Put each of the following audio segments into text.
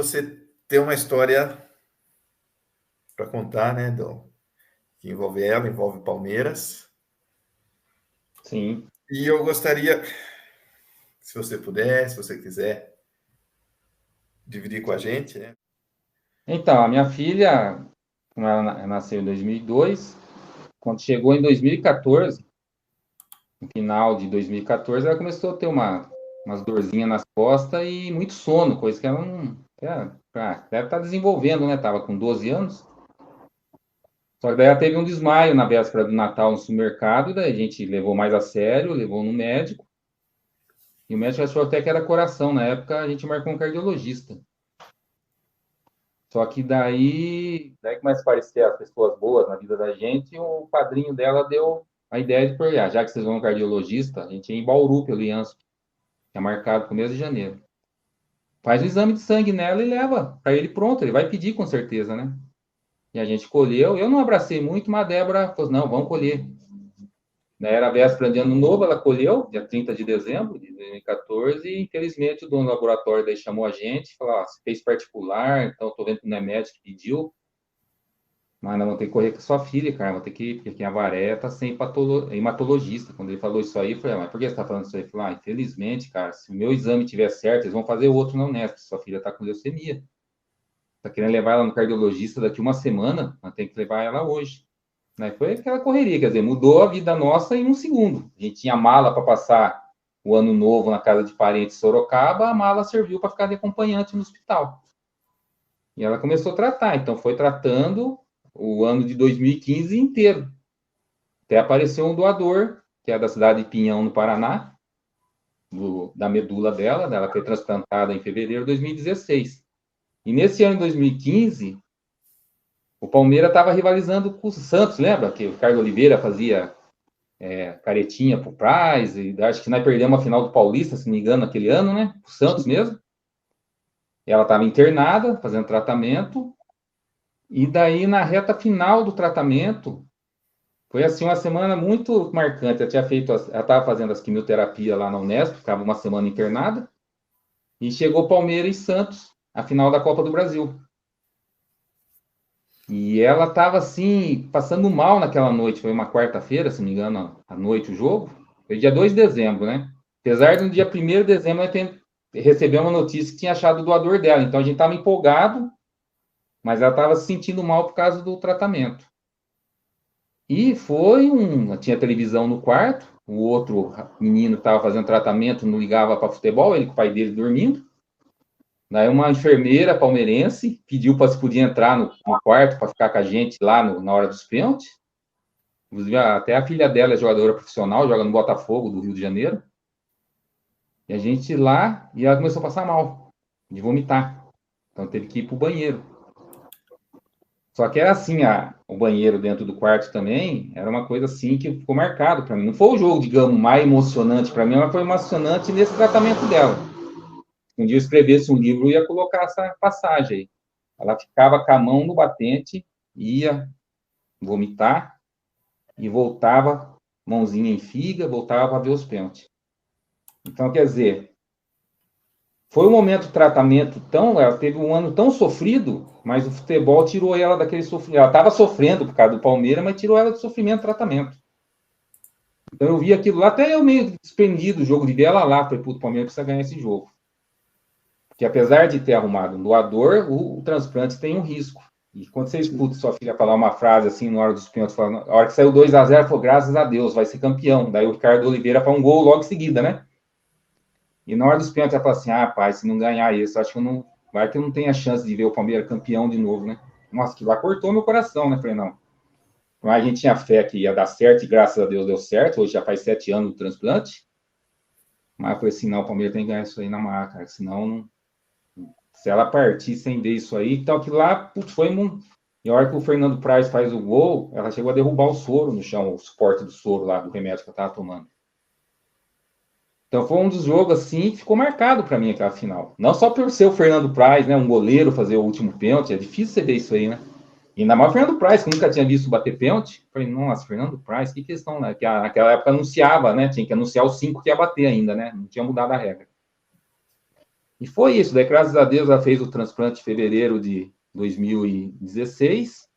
você tem uma história para contar, né, que envolve ela, envolve Palmeiras. Sim. E eu gostaria, se você puder, se você quiser, dividir com a gente, né? Então, a minha filha, como ela nasceu em 2002, quando chegou em 2014, no final de 2014, ela começou a ter umas dorzinhas nas costas e muito sono, coisa que ela não... deve estar desenvolvendo, né? Tava com 12 anos. Só que daí ela teve um desmaio na véspera do Natal no supermercado, daí a gente levou mais a sério, levou no médico, e o médico achou até que era coração. Na época, a gente marcou um cardiologista. Só que daí começa a aparecer as pessoas boas na vida da gente, e o padrinho dela deu a ideia de por já que vocês vão no cardiologista, a gente ia em Bauru, pelo IANSP, que é marcado para o mês de janeiro. Faz o exame de sangue nela e leva para ele pronto, ele vai pedir com certeza, né? E a gente colheu, eu não abracei muito, mas a Débora falou, não, vamos colher. Era a véspera de ano novo, ela colheu, dia 30 de dezembro de 2014, e infelizmente o dono do laboratório daí chamou a gente, falou, você fez particular, então estou vendo que não é médico que pediu, mas nós vamos ter que correr com a sua filha, cara, vamos ter que ir, porque aqui a Varé tá sem hematologista. Quando ele falou isso aí, eu falei, mas por que você está falando isso aí? Ele falou, infelizmente, cara, se o meu exame tiver certo, eles vão fazer outro na Unesp, sua filha está com leucemia. Tá querendo levar ela no cardiologista daqui uma semana, mas tem que levar ela hoje. Né? Foi aquela correria, quer dizer, mudou a vida nossa em um segundo. A gente tinha mala para passar o ano novo na casa de parentes em Sorocaba, a mala serviu para ficar de acompanhante no hospital. E ela começou a tratar, então foi tratando o ano de 2015 inteiro. Até apareceu um doador, que é da cidade de Pinhão, no Paraná, da medula dela, ela foi transplantada em fevereiro de 2016. E nesse ano de 2015, o Palmeiras estava rivalizando com o Santos, lembra? Que o Carlos Oliveira fazia caretinha pro Praz, e acho que nós perdemos a final do Paulista, se não me engano, naquele ano, né? O Santos mesmo. E ela estava internada, fazendo tratamento, e daí na reta final do tratamento, foi assim uma semana muito marcante. Ela estava fazendo as quimioterapias lá na Unesp, ficava uma semana internada, e chegou Palmeiras e Santos, a final da Copa do Brasil. E ela estava assim, passando mal naquela noite. Foi uma quarta-feira, se não me engano, à noite o jogo. Foi dia 2 de dezembro, né? Apesar de no dia 1º de dezembro receber uma notícia que tinha achado o doador dela. Então a gente estava empolgado, mas ela estava se sentindo mal por causa do tratamento. E tinha televisão no quarto, o outro menino estava fazendo tratamento, não ligava para futebol, ele com o pai dele dormindo. Daí uma enfermeira palmeirense pediu para se podia entrar no quarto para ficar com a gente lá na hora dos pênaltis. Inclusive, até a filha dela é jogadora profissional, joga no Botafogo do Rio de Janeiro. E a gente lá, e ela começou a passar mal, de vomitar. Então teve que ir para o banheiro. Só que era assim, o banheiro dentro do quarto também, era uma coisa assim que ficou marcado para mim. Não foi o jogo, digamos, mais emocionante para mim, mas foi emocionante nesse tratamento dela. Um dia eu escrevesse um livro, eu ia colocar essa passagem aí. Ela ficava com a mão no batente, ia vomitar e voltava, mãozinha em figa, voltava para ver os pênaltis. Então, quer dizer, foi um momento de tratamento ela teve um ano tão sofrido, mas o futebol tirou ela daquele sofrimento. Ela estava sofrendo por causa do Palmeiras, mas tirou ela do sofrimento do tratamento. Então eu vi aquilo lá, até eu meio desprendido do jogo de ver ela lá, falei, puto, o Palmeiras precisa ganhar esse jogo. Porque apesar de ter arrumado um doador, o transplante tem um risco. E quando você escuta sua filha falar uma frase assim, na hora dos pênaltis, a hora que saiu 2-0, falou, graças a Deus, vai ser campeão. Daí o Ricardo Oliveira faz um gol logo em seguida, né? E na hora dos pênaltis, ela fala assim, pai, se não ganhar isso, acho que vai que eu não tenho a chance de ver o Palmeiras campeão de novo, né? Nossa, que lá cortou meu coração, né? Falei, não. Mas a gente tinha fé que ia dar certo, e graças a Deus deu certo. Hoje já faz 7 anos do transplante. Mas eu falei assim, não, o Palmeiras tem que ganhar isso aí na marca, senão se ela partir sem ver isso aí, então que lá, putz, foi e a hora que o Fernando Praz faz o gol, ela chegou a derrubar o soro no chão, o suporte do soro lá, do remédio que ela estava tomando. Então foi um dos jogos assim que ficou marcado para mim aquela final. Não só por ser o Fernando Praz, né, um goleiro fazer o último pênalti, é difícil você ver isso aí, né? E ainda mais o Fernando Praz, que nunca tinha visto bater pênalti. Falei, nossa, Fernando Praz, que questão, né? Que naquela época anunciava, né? Tinha que anunciar os 5 que ia bater ainda, né? Não tinha mudado a regra. E foi isso. Daí, graças a Deus, ela fez o transplante em fevereiro de 2016.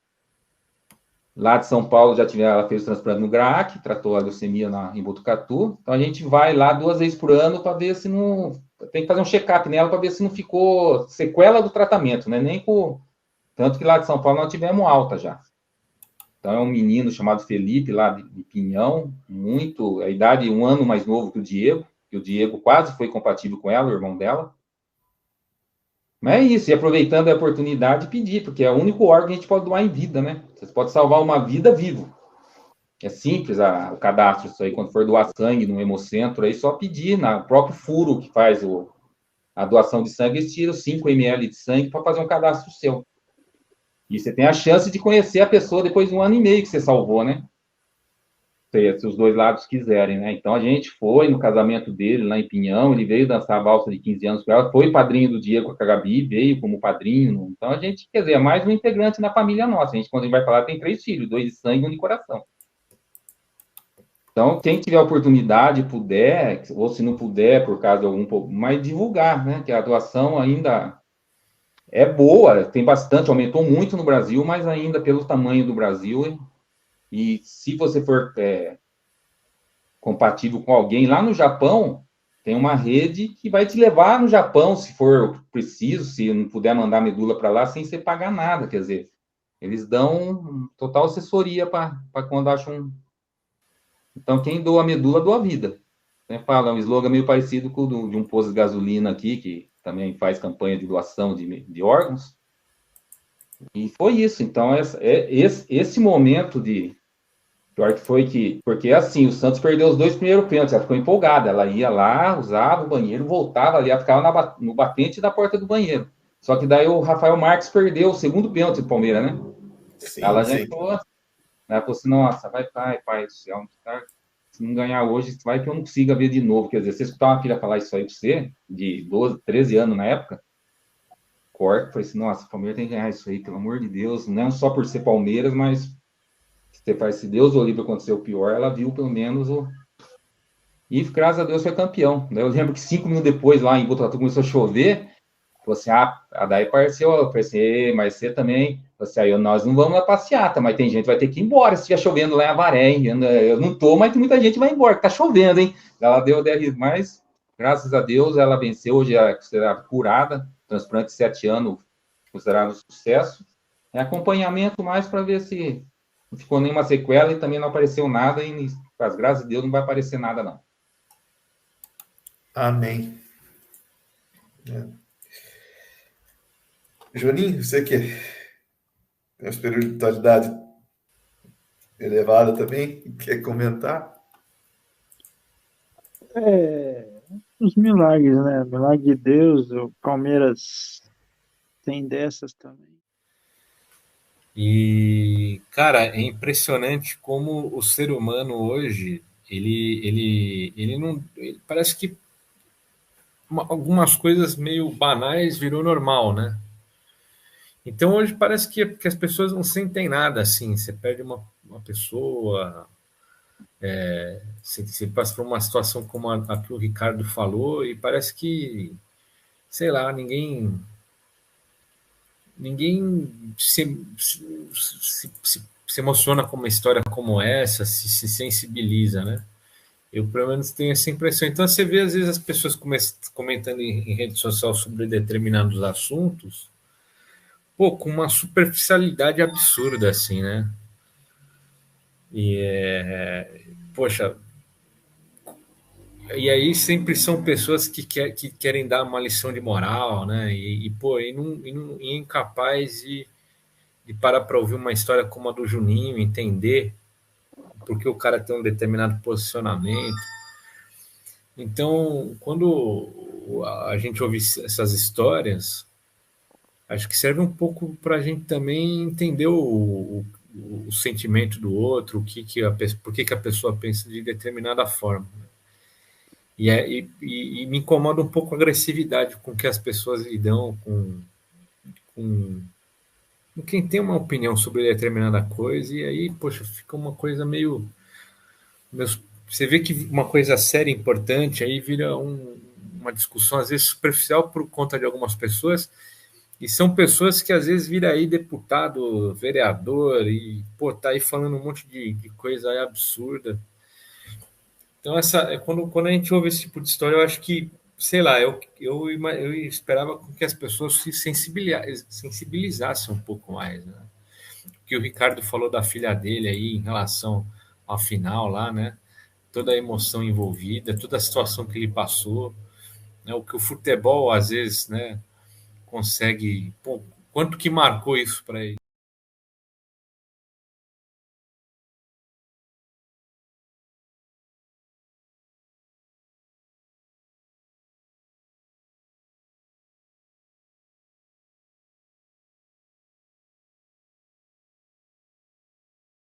Lá de São Paulo, ela fez o transplante no GRAAC, tratou a leucemia em Botucatu. Então, a gente vai lá 2 vezes por ano para ver se não... Tem que fazer um check-up nela para ver se não ficou sequela do tratamento, né? Nem com... Tanto que lá de São Paulo nós tivemos alta já. Então, é um menino chamado Felipe, lá de Pinhão, a idade 1 ano mais novo que o Diego quase foi compatível com ela, o irmão dela. Mas é isso, e aproveitando a oportunidade, pedir, porque é o único órgão que a gente pode doar em vida, né? Você pode salvar uma vida vivo. É simples o cadastro, isso aí, quando for doar sangue no hemocentro, aí só pedir, no próprio furo que faz a doação de sangue, eles tiram 5 ml de sangue para fazer um cadastro seu. E você tem a chance de conhecer a pessoa depois de 1 ano e meio que você salvou, né? Se os dois lados quiserem, né? Então a gente foi no casamento dele lá em Pinhão, ele veio dançar a valsa de 15 anos com ela, foi padrinho do Diego com a Gabi, veio como padrinho. Então a gente, quer dizer, é mais um integrante na família nossa. A gente, quando a gente vai falar, tem 3 filhos, 2 de sangue e 1 de coração. Então, quem tiver oportunidade, puder, ou se não puder, por causa de algum, mas divulgar, né? Que a doação ainda é boa, tem bastante, aumentou muito no Brasil, mas ainda pelo tamanho do Brasil. E se você for compatível com alguém lá no Japão, tem uma rede que vai te levar no Japão, se for preciso, se não puder mandar medula para lá, sem você pagar nada. Quer dizer, eles dão total assessoria para quando acham. Então, quem doa medula, doa vida. Fala, um slogan meio parecido com o de um posto de gasolina aqui, que também faz campanha de doação de órgãos. E foi isso. Então, esse momento de. Pior que foi que. Porque assim, o Santos perdeu os 2 primeiros pênaltis, ela ficou empolgada. Ela ia lá, usava o banheiro, voltava ali, ela ficava no batente da porta do banheiro. Só que daí o Rafael Marques perdeu o segundo pênalti do Palmeiras, né? Sim, Ela já sim. entrou. Ela falou assim: nossa, pai do céu, se não ganhar hoje, vai que eu não consiga ver de novo. Quer dizer, você escutar uma filha falar isso aí pra você, de 12, 13 anos na época, corta, foi assim: nossa, o Palmeiras tem que ganhar isso aí, pelo amor de Deus, não só por ser Palmeiras, mas se Deus ou livre acontecer o pior, ela viu pelo menos o. E graças a Deus foi campeão. Daí eu lembro que 5 minutos depois, lá em Botucatu, começou a chover. Falou assim: daí apareceu, eu pensei, mas você também. Falei assim: nós não vamos na passeata, mas tem gente que vai ter que ir embora se estiver chovendo lá em Avaré, hein? Eu não tô, mas tem muita gente que vai embora, que tá chovendo, hein? Ela deu 10, mas graças a Deus ela venceu, hoje é considerada curada, transplante de 7 anos, considerado sucesso. É acompanhamento mais para ver se não ficou nenhuma sequela e também não apareceu nada, e as graças a Deus não vai aparecer nada, não. Amém. Juninho, você que tem uma espiritualidade elevada também, quer comentar? Os milagres, né? Milagre de Deus, o Palmeiras tem dessas também. E, cara, é impressionante como o ser humano hoje, ele não. Parece que algumas coisas meio banais virou normal, né? Então hoje parece que as pessoas não sentem nada assim. Você perde uma pessoa, você passa por uma situação como a que o Ricardo falou, e parece que, sei lá, ninguém se emociona com uma história como essa, se sensibiliza, né? Eu, pelo menos, tenho essa impressão. Então, você vê, às vezes, as pessoas comentando em rede social sobre determinados assuntos, pô, com uma superficialidade absurda, assim, né? Poxa, e aí sempre são pessoas que querem dar uma lição de moral, né? Pô, e é incapaz de parar para ouvir uma história como a do Juninho, entender porque o cara tem um determinado posicionamento. Então, quando a gente ouve essas histórias, acho que serve um pouco para a gente também entender o sentimento do outro, por que a pessoa pensa de determinada forma. E me incomoda um pouco a agressividade com que as pessoas lidam com quem tem uma opinião sobre determinada coisa, e aí, poxa, fica uma coisa você vê que uma coisa séria, importante, aí vira uma discussão, às vezes, superficial por conta de algumas pessoas, e são pessoas que, às vezes, viram aí deputado, vereador, e, pô, tá aí falando um monte de coisa aí absurda. Então, quando a gente ouve esse tipo de história, eu acho que, sei lá, eu esperava que as pessoas se sensibilizassem um pouco mais, né? O que o Ricardo falou da filha dele aí em relação ao final lá, né? Toda a emoção envolvida, toda a situação que ele passou, né? O que o futebol às vezes, né, consegue, pô, quanto que marcou isso para ele.